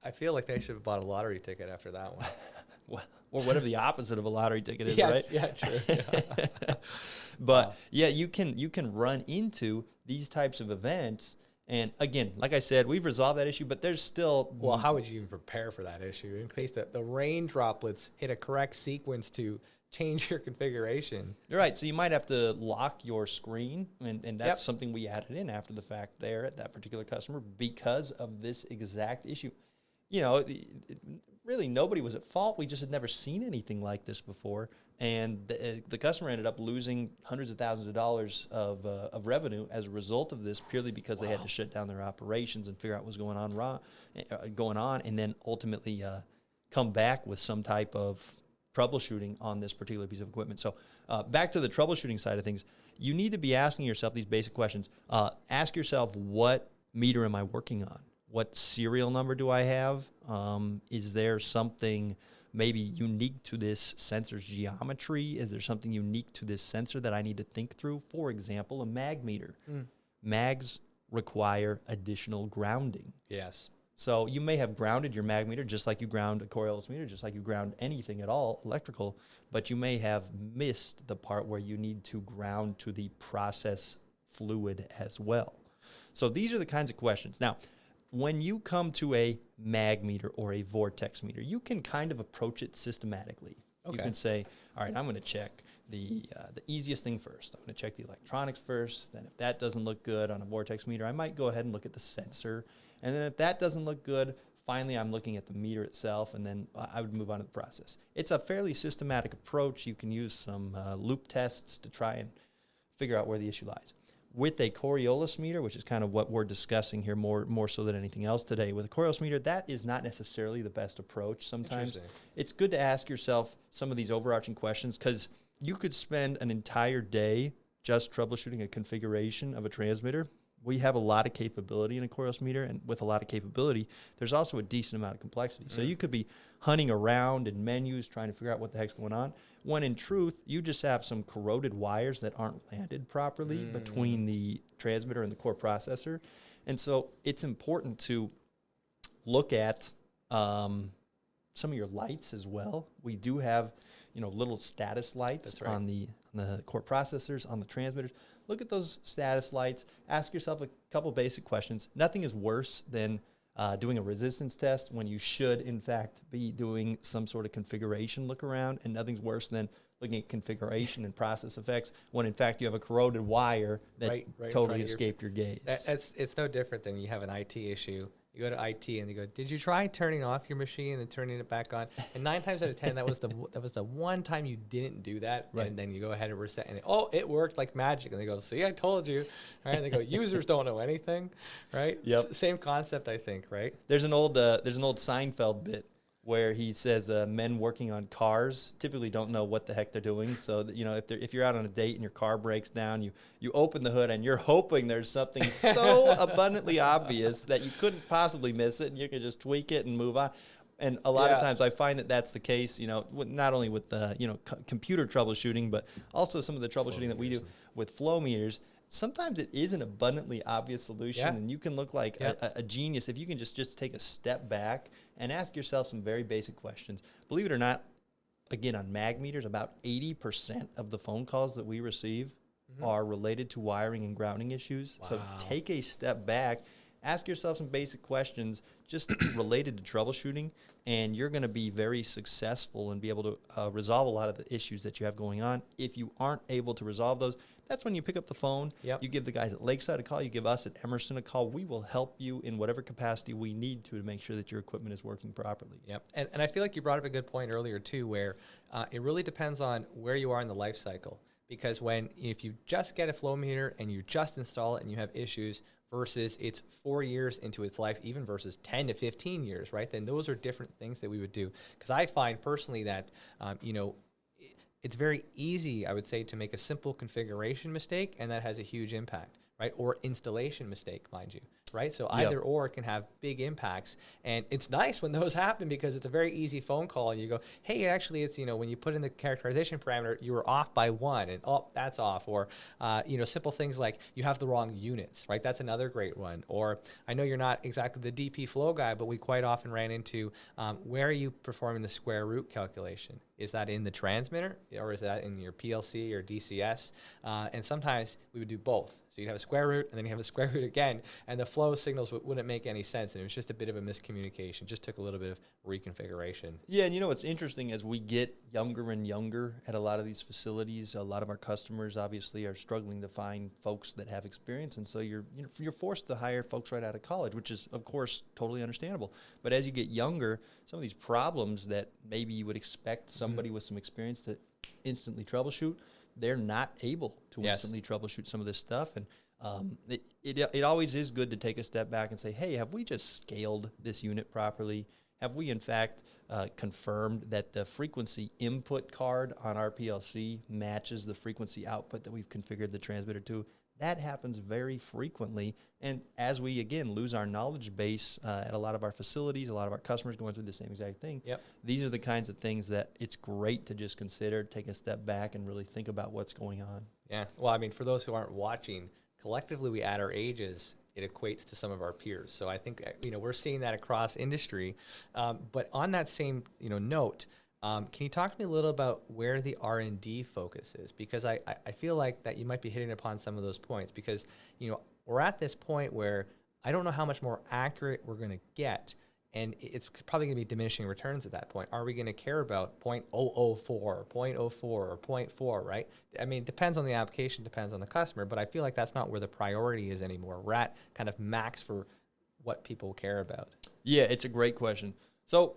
I feel like they should have bought a lottery ticket after that one. Well, or whatever the opposite of a lottery ticket is, right? Yeah, true. Yeah. But yeah, you can run into these types of events. And again, like I said, we've resolved that issue, but there's still... Well, how would you even prepare for that issue in case the rain droplets hit a correct sequence to change your configuration. Right. So you might have to lock your screen, and that's something we added in after the fact there at that particular customer because of this exact issue. You know, really nobody was at fault. We just had never seen anything like this before. And the customer ended up losing hundreds of thousands of dollars of revenue as a result of this, purely because they had to shut down their operations and figure out what was going on, and then ultimately come back with some type of troubleshooting on this particular piece of equipment. So back to the troubleshooting side of things, you need to be asking yourself these basic questions. Ask yourself, what meter am I working on? What serial number do I have? Is there something maybe unique to this sensor's geometry? Is there something unique to this sensor that I need to think through? For example, a mag meter. Mags require additional grounding. Yes. So you may have grounded your mag meter just like you ground a Coriolis meter, just like you ground anything at all electrical, but you may have missed the part where you need to ground to the process fluid as well. So these are the kinds of questions. Now, when you come to a mag meter or a vortex meter, you can kind of approach it systematically. Okay. You can say, all right, I'm going to check the easiest thing first. I'm going to check the electronics first. Then if that doesn't look good on a vortex meter, I might go ahead and look at the sensor. And then if that doesn't look good, finally I'm looking at the meter itself, and then I would move on to the process. It's a fairly systematic approach. You can use some loop tests to try and figure out where the issue lies. With a Coriolis meter, which is kind of what we're discussing here more so than anything else today, with a Coriolis meter, that is not necessarily the best approach sometimes. It's good to ask yourself some of these overarching questions, because you could spend an entire day just troubleshooting a configuration of a transmitter. We have a lot of capability in a Coriolis meter, and with a lot of capability, there's also a decent amount of complexity. So you could be hunting around in menus trying to figure out what the heck's going on, when in truth, you just have some corroded wires that aren't landed properly between the transmitter and the core processor. And so it's important to look at some of your lights as well. We do have, little status lights on the core processors, on the transmitters. Look at those status lights. Ask yourself a couple basic questions. Nothing is worse than doing a resistance test when you should, in fact, be doing some sort of configuration look around, and nothing's worse than looking at configuration and process effects when, in fact, you have a corroded wire that totally escaped your gaze. It's no different than you have an IT issue. You go to IT and they go, "Did you try turning off your machine and turning it back on?" And 9 times out of 10, that was the one time you didn't do that. Right. And then you go ahead and reset, and it worked like magic. And they go, "See, I told you." Right? And they go, "Users don't know anything." Right? Yep. Same concept, I think. Right? There's an old Seinfeld bit where he says men working on cars typically don't know what the heck they're doing. So that, if you're out on a date and your car breaks down, you open the hood and you're hoping there's something so abundantly obvious that you couldn't possibly miss it, and you can just tweak it and move on. And a lot of times I find that that's the case, not only with the computer troubleshooting, but also some of the troubleshooting that we do with flow meters. Sometimes it is an abundantly obvious solution, and you can look like a genius if you can just take a step back and ask yourself some very basic questions. Believe it or not, again, on mag meters, about 80% of the phone calls that we receive are related to wiring and grounding issues. Wow. So take a step back, ask yourself some basic questions just related to troubleshooting, and you're going to be very successful and be able to resolve a lot of the issues that you have going on. If you aren't able to resolve those, that's when you pick up the phone. Yep. You give the guys at Lakeside a call. You give us at Emerson a call. We will help you in whatever capacity we need to make sure that your equipment is working properly. Yep. And I feel like you brought up a good point earlier, too, where it really depends on where you are in the life cycle. Because if you just get a flow meter and you just install it and you have issues, versus it's 4 years into its life, even versus 10 to 15 years, right? Then those are different things that we would do. Because I find personally that, it's very easy, I would say, to make a simple configuration mistake, and that has a huge impact, right? Or installation mistake, mind you, right? So either or can have big impacts. And it's nice when those happen because it's a very easy phone call and you go, "Hey, actually it's, when you put in the characterization parameter, you were off by 1 and that's off." Or, simple things like you have the wrong units, right? That's another great one. Or I know you're not exactly the DP flow guy, but we quite often ran into where are you performing the square root calculation? Is that in the transmitter or is that in your PLC or DCS? And sometimes we would do both. So So you'd have a square root, and then you have a square root again, and the flow signals wouldn't make any sense, and it was just a bit of a miscommunication. Just took a little bit of reconfiguration. Yeah, and you know what's interesting, as we get younger and younger at a lot of these facilities, a lot of our customers obviously are struggling to find folks that have experience, and so you're forced to hire folks right out of college, which is, of course, totally understandable. But as you get younger, some of these problems that maybe you would expect somebody with some experience to instantly troubleshoot, they're not able to instantly troubleshoot some of this stuff. And it always is good to take a step back and say, hey, have we just scaled this unit properly? Have we, in fact, confirmed that the frequency input card on our PLC matches the frequency output that we've configured the transmitter to? That happens very frequently. And as we, again, lose our knowledge base at a lot of our facilities, a lot of our customers going through the same exact thing, these are the kinds of things that it's great to just consider, take a step back, and really think about what's going on. Yeah. Well, I mean, for those who aren't watching, collectively we add our ages, it equates to some of our peers. So I think, we're seeing that across industry. But on that same, note, can you talk to me a little about where the R&D focus is? Because I feel like that you might be hitting upon some of those points, because, we're at this point where I don't know how much more accurate we're going to get, and it's probably going to be diminishing returns at that point. Are we going to care about 0.004, 0.04, or 0.4, right? I mean, it depends on the application, depends on the customer, but I feel like that's not where the priority is anymore. We're at kind of max for what people care about. Yeah, it's a great question. So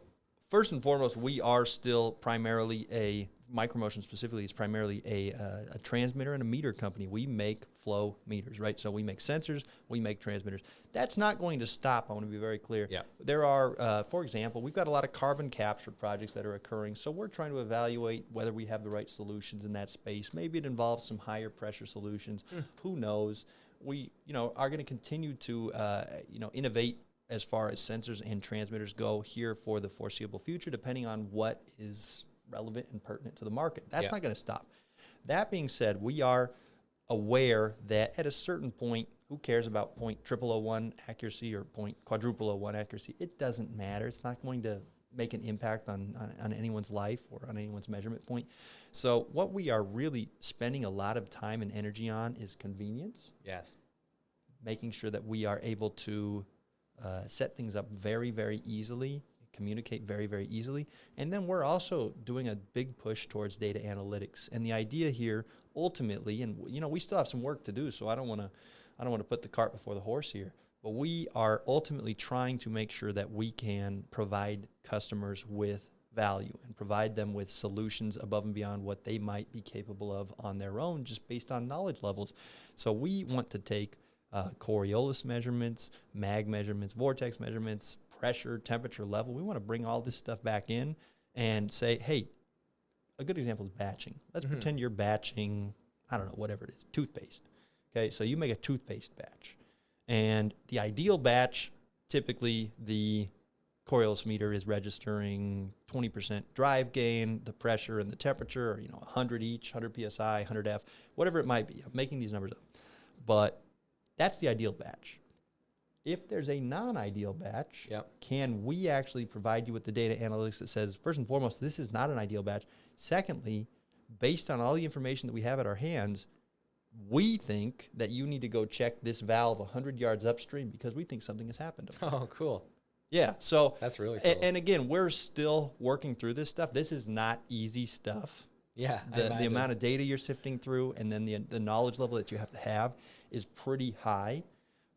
first and foremost, we are still primarily Micromotion specifically is primarily a transmitter and a meter company. We make flow meters, right? So we make sensors, we make transmitters. That's not going to stop. I want to be very clear. Yeah. There are, for example, we've got a lot of carbon capture projects that are occurring. So we're trying to evaluate whether we have the right solutions in that space. Maybe it involves some higher pressure solutions. Who knows? We, are going to continue to, innovate as far as sensors and transmitters go here for the foreseeable future, depending on what is relevant and pertinent to the market. That's not going to stop. That being said, we are aware that at a certain point, who cares about 0.0001 accuracy or 0.01 accuracy? It doesn't matter. It's not going to make an impact on anyone's life or on anyone's measurement point. So what we are really spending a lot of time and energy on is convenience. Yes. Making sure that we are able to set things up very, very easily, communicate very, very easily. And then we're also doing a big push towards data analytics. And the idea here, ultimately, and we still have some work to do, so I don't want to put the cart before the horse here, but we are ultimately trying to make sure that we can provide customers with value and provide them with solutions above and beyond what they might be capable of on their own, just based on knowledge levels. So we want to take Coriolis measurements, mag measurements, vortex measurements, pressure, temperature, level. We want to bring all this stuff back in and say, hey, a good example is batching. Let's pretend you're batching, I don't know, whatever it is, toothpaste. Okay, so you make a toothpaste batch. And the ideal batch, typically the Coriolis meter is registering 20% drive gain, the pressure and the temperature, 100 each, 100 PSI, 100 F, whatever it might be. I'm making these numbers up. But that's the ideal batch. If there's a non-ideal batch, can we actually provide you with the data analytics that says, first and foremost, this is not an ideal batch. Secondly, based on all the information that we have at our hands, we think that you need to go check this valve 100 yards upstream because we think something has happened. Oh, cool. Yeah, so that's really cool. And again, we're still working through this stuff. This is not easy stuff. Yeah, the amount of data you're sifting through and then the knowledge level that you have to have is pretty high.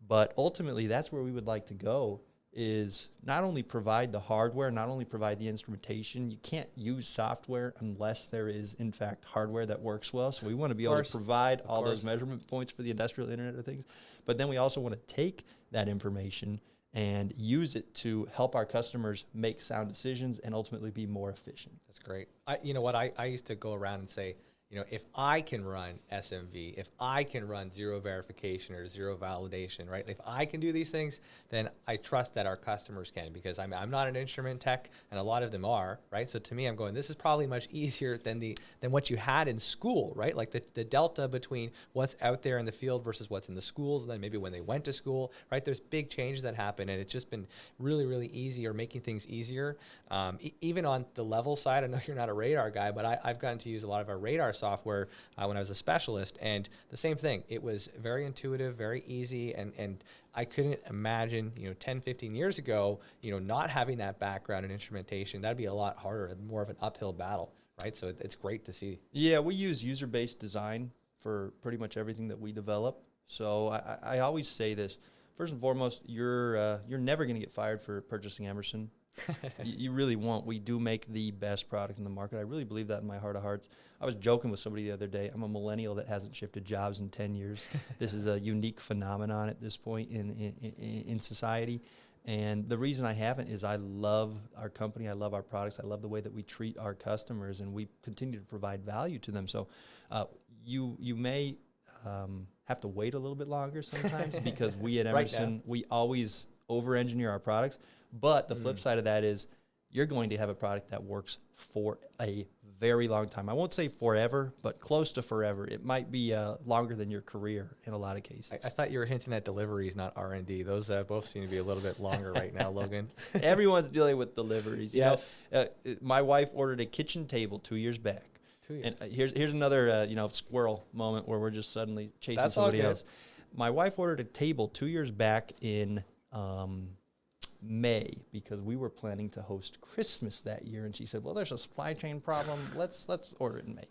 But ultimately, that's where we would like to go, is not only provide the hardware, not only provide the instrumentation. You can't use software unless there is, in fact, hardware that works well. So we want to be able to provide all those measurement points for the industrial Internet of Things. But then we also want to take that information and use it to help our customers make sound decisions and ultimately be more efficient. That's great. You know what? I used to go around and say, if I can run SMV, if I can run zero verification or zero validation, right? If I can do these things, then I trust that our customers can, because I'm not an instrument tech, and a lot of them are, right? So to me, I'm going, this is probably much easier than what you had in school, right? Like the delta between what's out there in the field versus what's in the schools, and then maybe when they went to school, right? There's big changes that happen, and it's just been really, really easy, or making things easier. Even on the level side, I know you're not a radar guy, but I've gotten to use a lot of our radar software when I was a specialist, and the same thing. It was very intuitive, very easy, and I couldn't imagine, 10, 15 years ago, not having that background in instrumentation. That'd be a lot harder, more of an uphill battle, right? So it's great to see. Yeah, we use user-based design for pretty much everything that we develop. So I always say this. First and foremost, you're never going to get fired for purchasing Emerson. You really won't. We do make the best product in the market. I really believe that in my heart of hearts. I was joking with somebody the other day. I'm a millennial that hasn't shifted jobs in 10 years. This is a unique phenomenon at this point in society. And the reason I haven't is I love our company. I love our products. I love the way that we treat our customers, and we continue to provide value to them. So you may have to wait a little bit longer sometimes because we at Emerson, we always over-engineer our products. But the flip side of that is you're going to have a product that works for a very long time. I won't say forever, but close to forever. It might be longer than your career in a lot of cases. I thought you were hinting at deliveries, not R&D. Those both seem to be a little bit longer right now, Logan. Everyone's dealing with deliveries. Yes. My wife ordered a kitchen table 2 years back. 2 years. And here's another squirrel moment where we're just suddenly chasing somebody else. My wife ordered a table 2 years back in May because we were planning to host Christmas that year, and she said, well, there's a supply chain problem. Let's order it in May.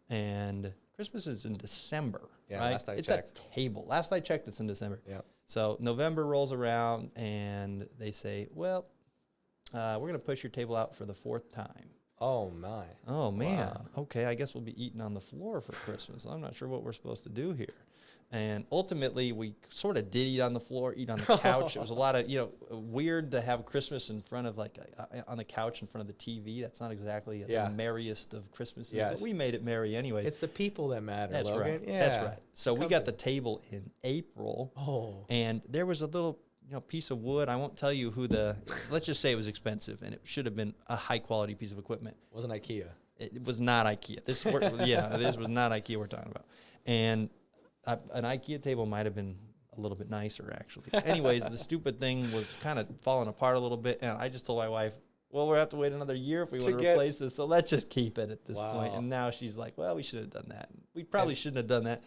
And Christmas is in December, right? Last I checked. A table. Last I checked, it's in December. Yeah. So November rolls around, and they say, well, we're going to push your table out for the 4th time. Oh, my. Oh, man. Wow. Okay, I guess we'll be eating on the floor for Christmas. I'm not sure what we're supposed to do here. And ultimately, we sort of did eat on the floor, eat on the couch. It was a lot of, weird to have Christmas in front of, on the couch in front of the TV. That's not exactly the merriest of Christmases, but we made it merry anyways. It's the people that matter, That's Logan. right. Yeah. That's right. So we got the table in April, and there was a little piece of wood. I won't tell you who let's just say it was expensive, and it should have been a high-quality piece of equipment. Wasn't IKEA. It was not IKEA. This was not IKEA we're talking about. And an IKEA table might have been a little bit nicer, actually. Anyways, the stupid thing was kind of falling apart a little bit, and I just told my wife, well, we'll have to wait another year if we want to replace this, so let's just keep it at this point. And now she's like, well, we should have done that. We probably shouldn't have done that,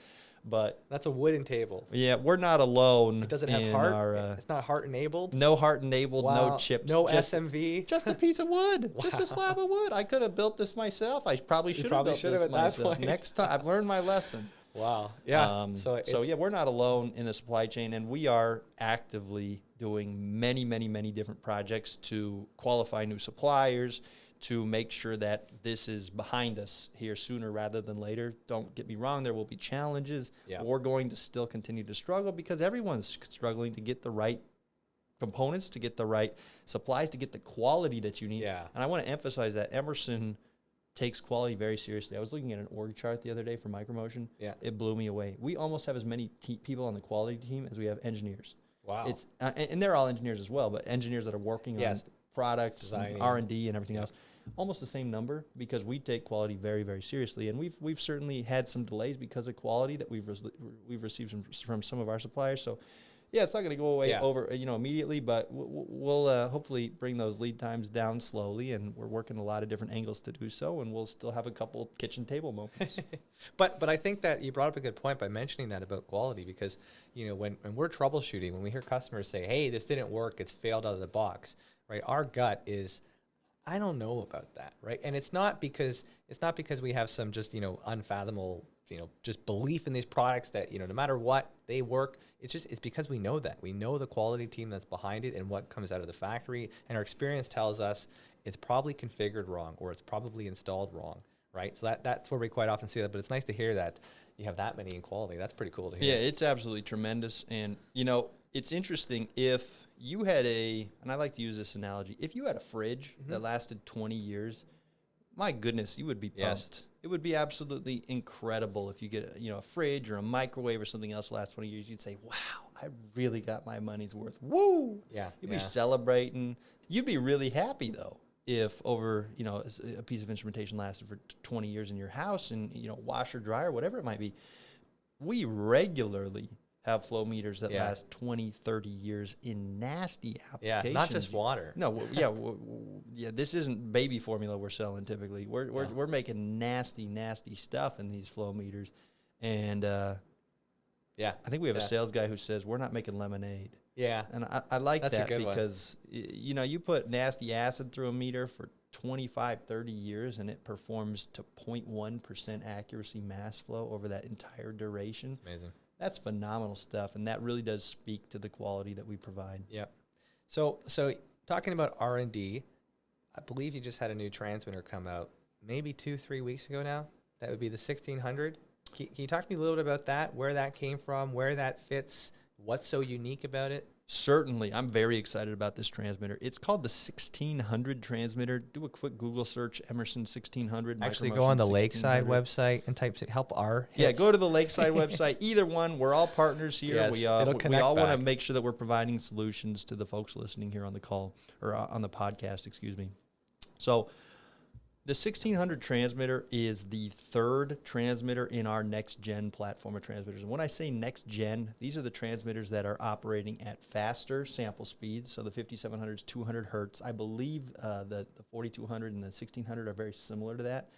but... That's a wooden table. Yeah, we're not alone. It doesn't have HART? It's not HART-enabled? No HART-enabled, no chips. No SMV? Just a piece of wood. Just a slab of wood. I could have built this myself. I probably should have built this myself. Next time, I've learned my lesson. Wow. Yeah. So we're not alone in the supply chain, and we are actively doing many, many, many different projects to qualify new suppliers, to make sure that this is behind us here sooner rather than later. Don't get me wrong, there will be challenges. Yeah. We're going to still continue to struggle because everyone's struggling to get the right components, to get the right supplies, to get the quality that you need. Yeah. And I want to emphasize that Emerson takes quality very seriously. I was looking at an org chart the other day for Micromotion. Yeah. It blew me away. We almost have as many people on the quality team as we have engineers. Wow. It's and they're all engineers as well, but engineers that are working on products, and R&D and everything else. Almost the same number because we take quality very, very seriously. And we've certainly had some delays because of quality that we've received from some of our suppliers. So, yeah, it's not going to go away immediately, but we'll hopefully bring those lead times down slowly, and we're working a lot of different angles to do so, and we'll still have a couple kitchen table moments. But I think that you brought up a good point by mentioning that about quality because, when we're troubleshooting, when we hear customers say, hey, this didn't work, it's failed out of the box, right? Our gut is, I don't know about that, right? And it's not because we have some just, unfathomable, just belief in these products that, no matter what, they work. It's because we know that. We know the quality team that's behind it and what comes out of the factory. And our experience tells us it's probably configured wrong or it's probably installed wrong, right? So that's where we quite often see that. But it's nice to hear that you have that many in quality. That's pretty cool to hear. Yeah, it's absolutely tremendous. And, it's interesting if you had and I like to use this analogy, if you had a fridge that lasted 20 years, my goodness, you would be pumped. Yes. It would be absolutely incredible if you get a fridge or a microwave or something else that lasts 20 years. You'd say, wow, I really got my money's worth. Woo! Yeah. You'd be celebrating. You'd be really happy, though, if over, a piece of instrumentation lasted for 20 years in your house and, washer, dryer, whatever it might be. We regularly have flow meters that last 20, 30 years in nasty applications. Yeah, not just water. No, this isn't baby formula we're selling typically. We're making nasty stuff in these flow meters. And I think we have a sales guy who says we're not making lemonade. Yeah. And I like that because, you put nasty acid through a meter for 25, 30 years and it performs to 0.1% accuracy mass flow over that entire duration. That's amazing. That's phenomenal stuff, and that really does speak to the quality that we provide. Yeah. So talking about R&D, I believe you just had a new transmitter come out maybe 2-3 weeks ago now. That would be the 1600. Can you talk to me a little bit about that, where that came from, where that fits, what's so unique about it? Certainly. I'm very excited about this transmitter. It's called the 1600 transmitter. Do a quick Google search, Emerson 1600. Actually, go on the Lakeside website and type help our hits. Yeah, go to the Lakeside website. Either one. We're all partners here. Yes, we all want to make sure that we're providing solutions to the folks listening here on the call, or on the podcast, excuse me. So the 1600 transmitter is the third transmitter in our next-gen platform of transmitters. And when I say next-gen, these are the transmitters that are operating at faster sample speeds. So the 5700 is 200 hertz. I believe the 4200 and the 1600 are very similar to that.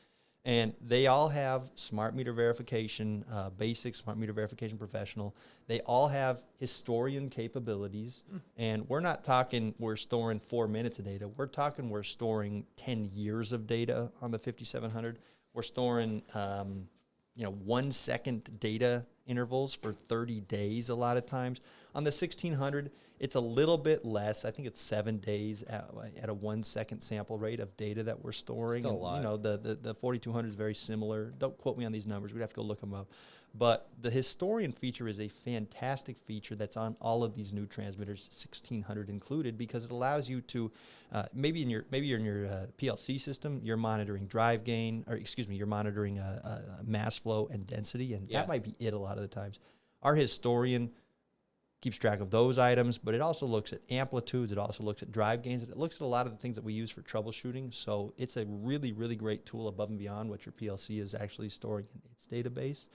And they all have smart meter verification, basic smart meter verification professional. They all have historian capabilities. And we're not talking we're storing 4 minutes of data. We're talking we're storing 10 years of data on the 5700. We're storing 1 second data intervals for 30 days a lot of times. On the 1600, it's a little bit less. I think it's 7 days at a 1 second sample rate of data that we're storing. Still a lot. The 4200 is very similar. Don't quote me on these numbers. We'd have to go look them up. But the historian feature is a fantastic feature that's on all of these new transmitters, 1600 included, because it allows you to maybe you're in your PLC system, you're monitoring drive gain, you're monitoring mass flow and density, and that might be it a lot of the times. Our historian keeps track of those items, but it also looks at amplitudes, it also looks at drive gains, it looks at a lot of the things that we use for troubleshooting. So it's a really, really great tool above and beyond what your PLC is actually storing in its database.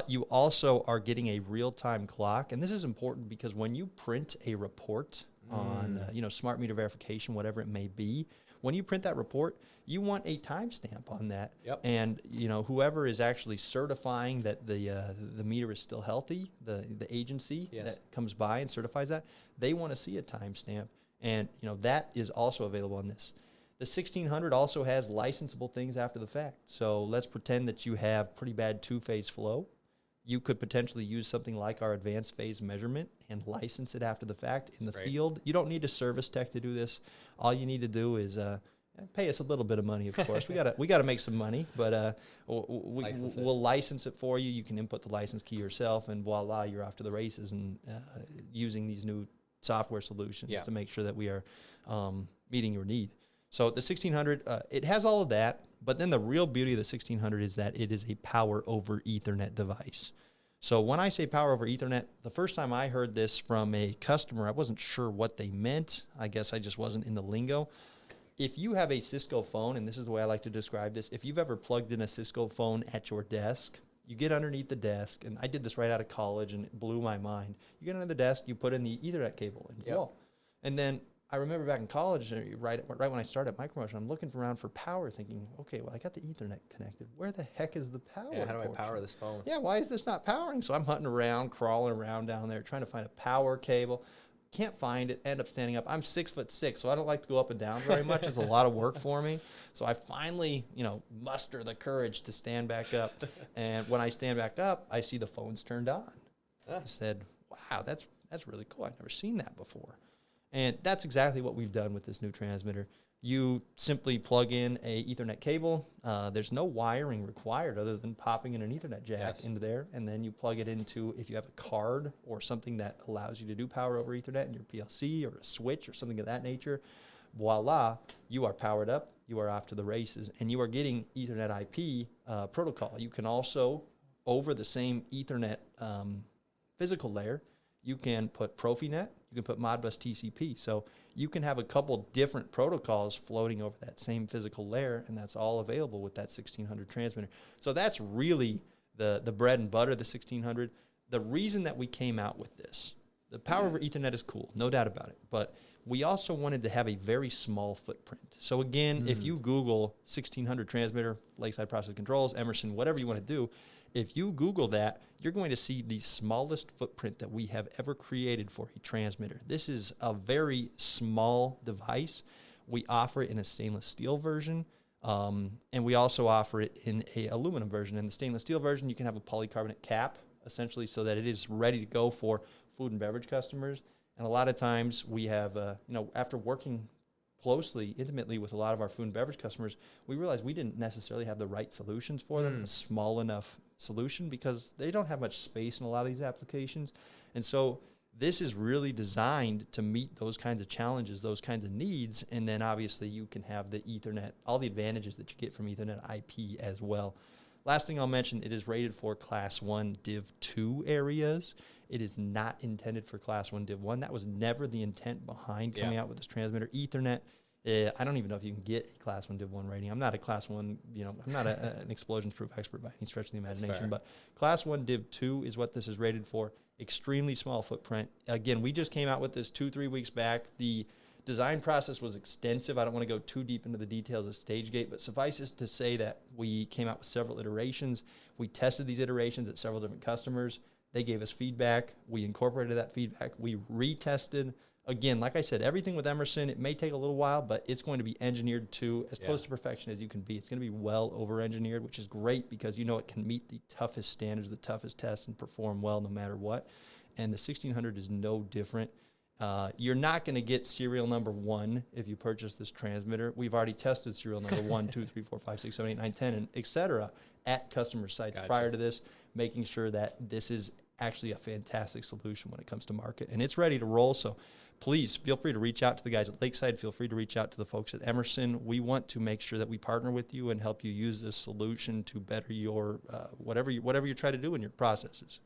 You also are getting a real-time clock, and this is important because when you print a report on smart meter verification, whatever it may be, when you print that report, you want a timestamp on that. Yep. And whoever is actually certifying that the meter is still healthy, the agency that comes by and certifies that, they want to see a timestamp, and that is also available on this. The 1600 also has licensable things after the fact. So let's pretend that you have pretty bad two-phase flow. You could potentially use something like our advanced phase measurement and license it after the fact in the field. You don't need a service tech to do this. All you need to do is pay us a little bit of money, of course. we got to make some money, but we'll license it for you. You can input the license key yourself, and voila, you're off to the races and using these new software solutions to make sure that we are meeting your need. So the 1600, it has all of that, but then the real beauty of the 1600 is that it is a power over Ethernet device. So when I say power over Ethernet, the first time I heard this from a customer, I wasn't sure what they meant. I guess I just wasn't in the lingo. If you have a Cisco phone, and this is the way I like to describe this, if you've ever plugged in a Cisco phone at your desk, you get underneath the desk, and I did this right out of college, and it blew my mind. You get under the desk, you put in the Ethernet cable in the wall, and then I remember back in college, right when I started at Micromotion, I'm looking around for power, thinking, okay, well, I got the Ethernet connected. Where the heck is the power? Yeah, how do I power this phone? Yeah, why is this not powering? So I'm hunting around, crawling around down there, trying to find a power cable. Can't find it, end up standing up. I'm 6'6", so I don't like to go up and down very much. It's a lot of work for me. So I finally, muster the courage to stand back up. And when I stand back up, I see the phone's turned on. I said, wow, that's really cool. I've never seen that before. And that's exactly what we've done with this new transmitter. You simply plug in a Ethernet cable. There's no wiring required other than popping in an Ethernet jack into there, and then you plug it into, if you have a card or something that allows you to do power over Ethernet in your PLC or a switch or something of that nature, voila, you are powered up, you are off to the races, and you are getting Ethernet IP protocol. You can also, over the same Ethernet physical layer, you can put Profinet, you can put Modbus TCP. So you can have a couple different protocols floating over that same physical layer, and that's all available with that 1600 transmitter. So that's really the bread and butter of the 1600. the reason that we came out with this, the power over Ethernet is cool, no doubt about it, but we also wanted to have a very small footprint. So again, if you Google 1600 transmitter, Lakeside Process Controls, Emerson, whatever you want to do, if you Google that, you're going to see the smallest footprint that we have ever created for a transmitter. This is a very small device. We offer it in a stainless steel version, and we also offer it in a aluminum version. In the stainless steel version, you can have a polycarbonate cap, essentially, so that it is ready to go for food and beverage customers. And a lot of times we have, after working closely, intimately with a lot of our food and beverage customers, we realized we didn't necessarily have the right solutions for them, a small enough solution, because they don't have much space in a lot of these applications. And so this is really designed to meet those kinds of challenges, those kinds of needs, and then obviously you can have the Ethernet, all the advantages that you get from Ethernet IP as well. Last thing I'll mention, it is rated for Class 1 Div 2 areas. It is not intended for Class 1 Div 1. That was never the intent behind coming out with this transmitter. Ethernet, I don't even know if you can get a Class 1 Div 1 rating. I'm not a Class 1, I'm not an explosions-proof expert by any stretch of the imagination, but Class 1 Div 2 is what this is rated for. Extremely small footprint. Again, we just came out with this 2-3 weeks back. The design process was extensive. I don't want to go too deep into the details of StageGate, but suffice it to say that we came out with several iterations. We tested these iterations at several different customers. They gave us feedback. We incorporated that feedback. We retested. Again, like I said, everything with Emerson, it may take a little while, but it's going to be engineered to as close to perfection as you can be. It's going to be well over-engineered, which is great because it can meet the toughest standards, the toughest tests, and perform well no matter what. And the 1600 is no different. You're not going to get serial number 1 if you purchase this transmitter. We've already tested serial number 1, 2, 3, 4, 5, 6, 7, 8, 9, 10, and et cetera at customer sites prior to this, making sure that this is actually a fantastic solution when it comes to market. And it's ready to roll, so please feel free to reach out to the guys at Lakeside. Feel free to reach out to the folks at Emerson. We want to make sure that we partner with you and help you use this solution to better your whatever you try to do in your processes.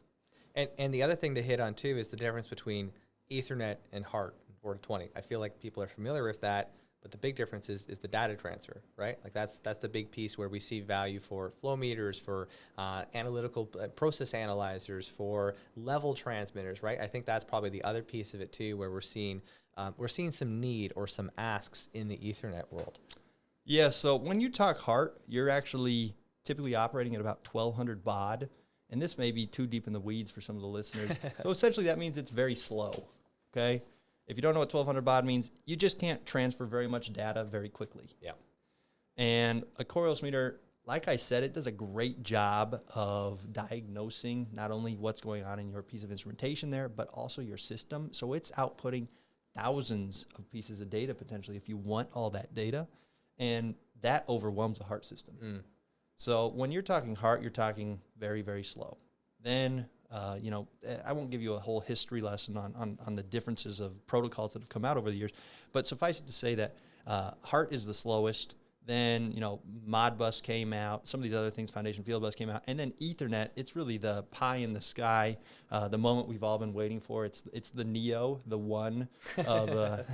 And the other thing to hit on, too, is the difference between Ethernet and HART, 420. I feel like people are familiar with that, but the big difference is the data transfer, right? Like that's the big piece where we see value for flow meters, for analytical process analyzers, for level transmitters, right? I think that's probably the other piece of it too, where we're seeing some need or some asks in the Ethernet world. Yeah. So when you talk HART, you're actually typically operating at about 1200 baud, and this may be too deep in the weeds for some of the listeners. So essentially, that means it's very slow. Okay. If you don't know what 1200 baud means, you just can't transfer very much data very quickly. Yeah. And a Coriolis meter, like I said, it does a great job of diagnosing not only what's going on in your piece of instrumentation there, but also your system. So it's outputting thousands of pieces of data potentially if you want all that data. And that overwhelms a HART system. So when you're talking HART, you're talking very, very slow. Then I won't give you a whole history lesson on the differences of protocols that have come out over the years, but suffice it to say that HART is the slowest. Then, Modbus came out, some of these other things, Foundation Field Bus came out, and then Ethernet, it's really the pie in the sky, the moment we've all been waiting for. It's the Neo, the one of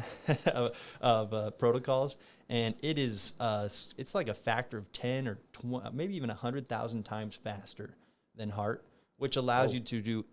protocols, and it is it's like a factor of 10 or 20, maybe even 100,000 times faster than HART, which allows you to do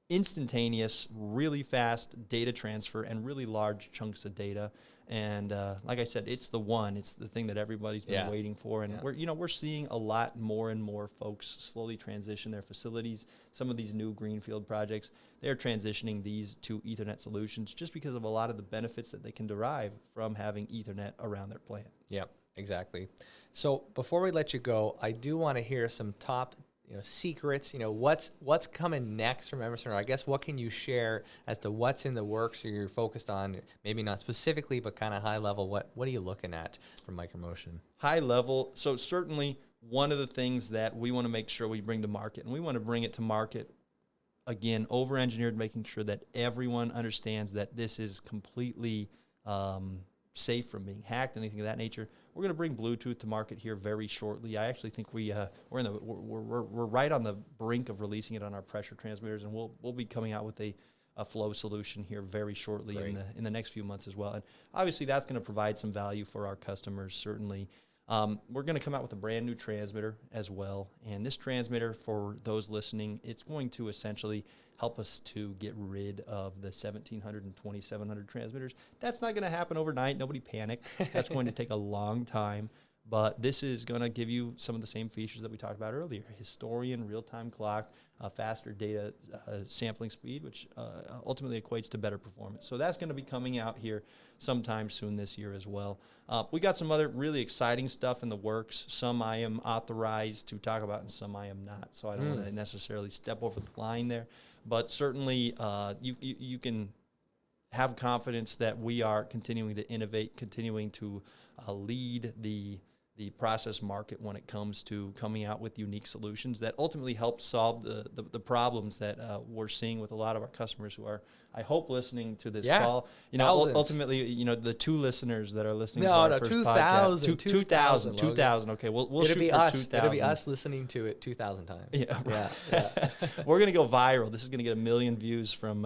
instantaneous, really fast data transfer and really large chunks of data. And like I said, it's the thing that everybody's been waiting for. And we're seeing a lot more and more folks slowly transition their facilities. Some of these new greenfield projects, they're transitioning these to Ethernet solutions just because of a lot of the benefits that they can derive from having Ethernet around their plant. Yeah, exactly. So before we let you go, I do want to hear some top secrets, what's coming next from Emerson, or I guess what can you share as to what's in the works or you're focused on, maybe not specifically, but kind of high level, what are you looking at for Micromotion? High level, so certainly one of the things that we want to make sure we bring to market, and we want to bring it to market, again, over-engineered, making sure that everyone understands that this is completely safe from being hacked, anything of that nature. We're going to bring Bluetooth to market here very shortly. I actually think we're right on the brink of releasing it on our pressure transmitters, and we'll be coming out with a flow solution here very shortly in the next few months as well. And obviously that's going to provide some value for our customers, certainly. We're going to come out with a brand new transmitter as well. And this transmitter, for those listening, it's going to essentially help us to get rid of the 1,700 and 2,700 transmitters. That's not going to happen overnight. Nobody panic. That's going to take a long time. But this is going to give you some of the same features that we talked about earlier. Historian, real-time clock, faster data sampling speed, which ultimately equates to better performance. So that's going to be coming out here sometime soon this year as well. We got some other really exciting stuff in the works. Some I am authorized to talk about and some I am not. So I don't want to necessarily step over the line there. But certainly you can have confidence that we are continuing to innovate, continuing to lead the process market when it comes to coming out with unique solutions that ultimately help solve the problems that we're seeing with a lot of our customers who are, I hope, listening to this call. You know, ultimately, the 2 listeners that are listening to our first 2,000. podcast. 2,000. Okay, we'll shoot for 2,000. It'll be us listening to it 2,000 times. Yeah, yeah. We're going to go viral. This is going to get 1 million views from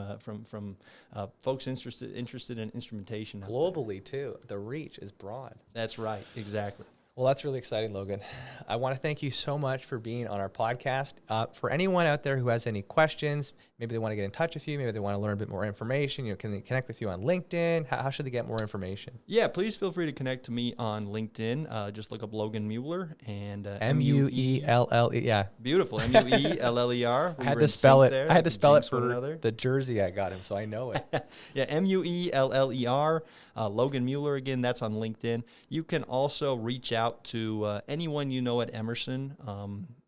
folks interested in instrumentation. Globally, too. The reach is broad. That's right. Exactly. Well, that's really exciting, Logan. I want to thank you so much for being on our podcast. For anyone out there who has any questions, maybe they want to get in touch with you, maybe they want to learn a bit more information, can they connect with you on LinkedIn? How should they get more information? Yeah, please feel free to connect to me on LinkedIn. Just look up Logan Mueller and M-U-E-L-L-E. Yeah. Beautiful. M-U-E-L-L-E-R. I had to spell it. I had to spell it for the jersey I got him, so I know it. Yeah, M-U-E-L-L-E-R. Logan Mueller, again, that's on LinkedIn. You can also reach out to anyone you know at Emerson.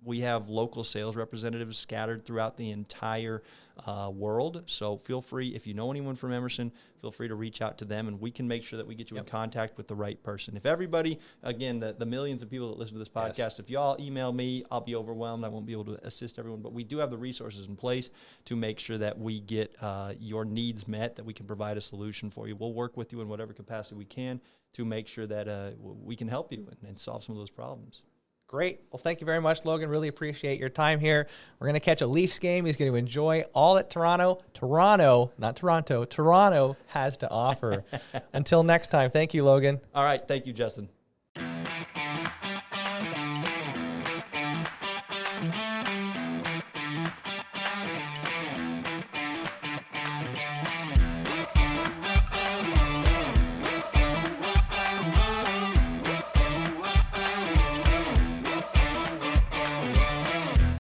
We have local sales representatives scattered throughout the entire world. So feel free, if you know anyone from Emerson, feel free to reach out to them, and we can make sure that we get you in contact with the right person. If everybody, again, the millions of people that listen to this podcast, if y'all email me, I'll be overwhelmed. I won't be able to assist everyone. But we do have the resources in place to make sure that we get your needs met, that we can provide a solution for you. We'll work with you in whatever capacity we can to make sure that we can help you and solve some of those problems. Great. Well, thank you very much, Logan. Really appreciate your time here. We're going to catch a Leafs game. He's going to enjoy all that Toronto, not Toronto, Toronto has to offer. Until next time, thank you, Logan. All right. Thank you, Justin.